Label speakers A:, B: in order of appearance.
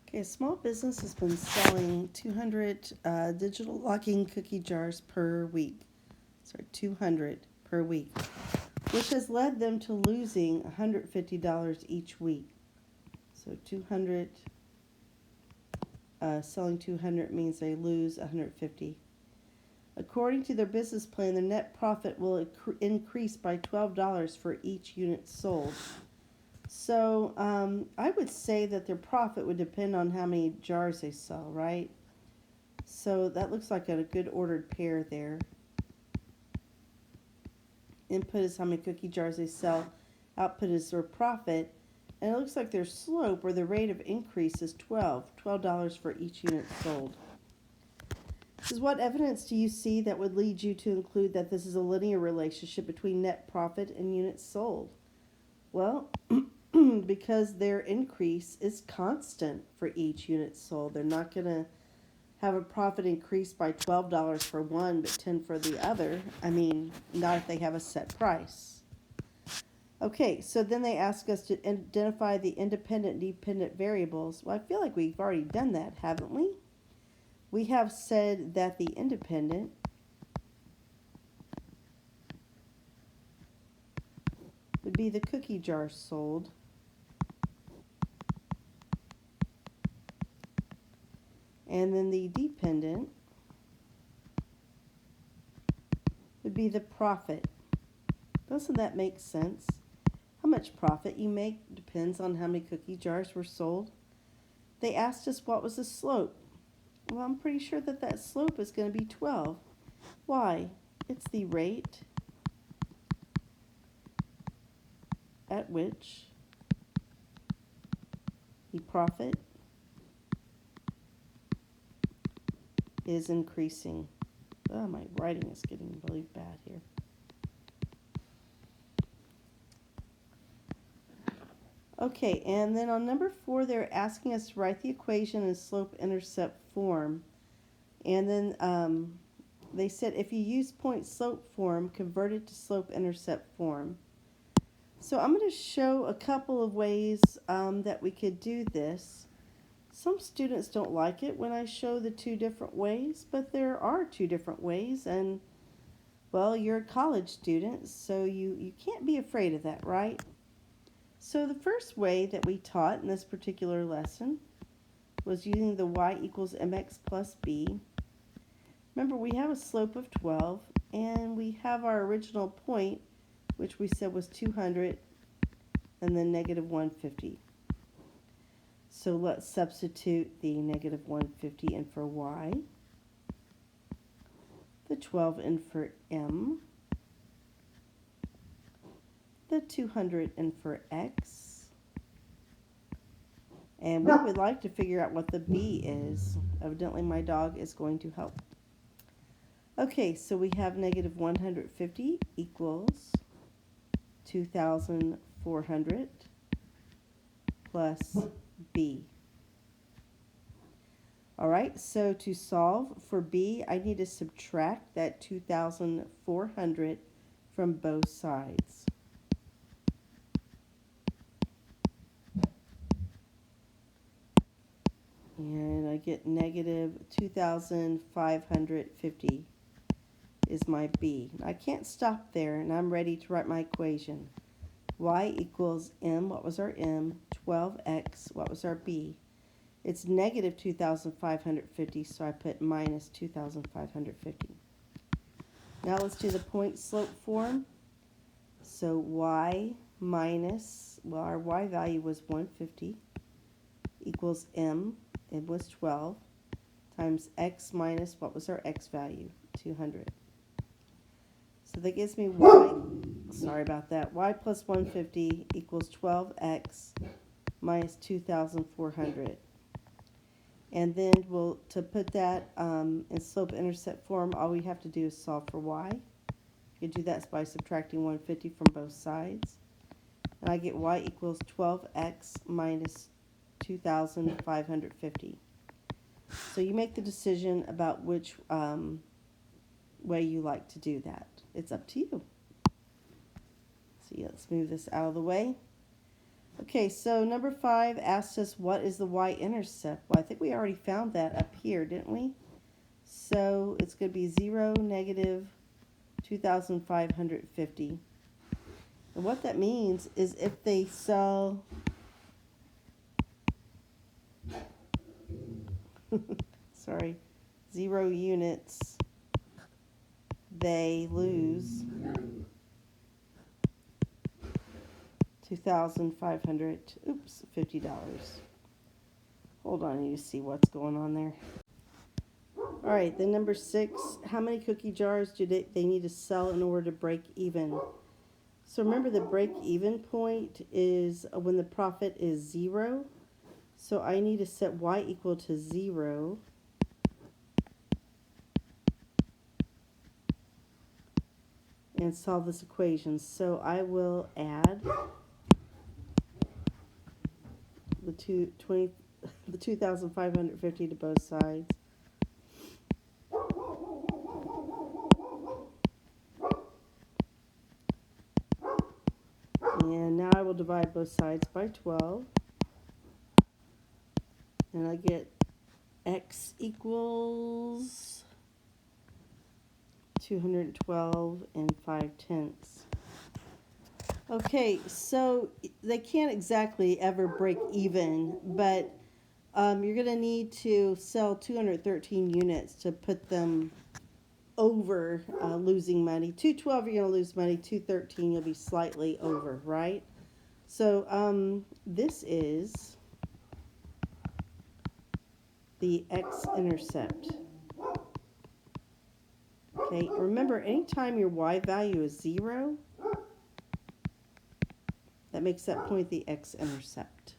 A: Okay, a small business has been selling 200 digital locking cookie jars per week. 200 per week, which has led them to losing $150 each week. So 200, selling 200 means they lose 150. According to their business plan, their net profit will increase by $12 for each unit sold. So I would say that their profit would depend on how many jars they sell, right? So that looks like a good ordered pair there. Input is how many cookie jars they sell. Output is their profit. And it looks like their slope or the rate of increase is $12 for each unit sold. This is what evidence do you see that would lead you to conclude that this is a linear relationship between net profit and units sold? Well, because their increase is constant for each unit sold. They're not going to have a profit increase by $12 for one but 10 for the other. I mean, not if they have a set price. Okay, so then they ask us to identify the independent and dependent variables. Well, I feel like we've already done that, haven't we? We have said that the independent would be the cookie jar sold. And then the dependent would be the profit. Doesn't that make sense? How much profit you make depends on how many cookie jars were sold. They asked us what was the slope. Well, I'm pretty sure that slope is going to be 12. Why? It's the rate at which the profit is increasing. Oh, my writing is getting really bad here. Okay, and then on number 4, they're asking us to write the equation in slope-intercept form. And then they said if you use point-slope form, convert it to slope-intercept form. So I'm going to show a couple of ways that we could do this. Some students don't like it when I show the two different ways, but there are two different ways, and, well, you're a college student, so you can't be afraid of that, right? So the first way that we taught in this particular lesson was using the y equals mx plus b. Remember, we have a slope of 12, and we have our original point, which we said was 200, and then negative 150. So let's substitute the negative 150 in for y, the 12 in for m, the 200 in for x, and we would like to figure out what the b is. Evidently my dog is going to help. Okay, so we have negative 150 equals 2,400 plus b. All right, so to solve for b, I need to subtract that 2,400 from both sides. And I get negative 2,550 is my b. I can't stop there, and I'm ready to write my equation. Y equals m, what was our m? 12x, what was our b? It's negative 2,550, so I put minus 2,550. Now let's do the point-slope form. So y minus, well, our y value was 150, equals m was 12, times x minus, what was our x value? 200. So that gives me y, sorry about that, y plus 150 equals 12x minus 2,400. And then to put that in slope-intercept form, all we have to do is solve for y. You can do that by subtracting 150 from both sides. And I get y equals 12x minus 2,550. So you make the decision about which way you like to do that. It's up to you. So let's move this out of the way. Okay, so number 5 asks us what is the y-intercept. Well, I think we already found that up here, didn't we? So it's going to be 0, negative 2,550. And what that means is if they sell sorry, 0 units, they lose 2,500, $50. Hold on, I need to see what's going on there. All right, then number 6, how many cookie jars do they need to sell in order to break even? So remember, the break even point is when the profit is 0. So I need to set y equal to 0. And solve this equation. So I will add the 2,550 to both sides. And now I will divide both sides by 12. And I get x equals 212 and 5/10. Okay, so they can't exactly ever break even, but you're going to need to sell 213 units to put them over losing money. 212 you're going to lose money, 213 you'll be slightly over, right? So this is the x-intercept. Okay, remember, anytime your y value is 0, that makes that point the x-intercept.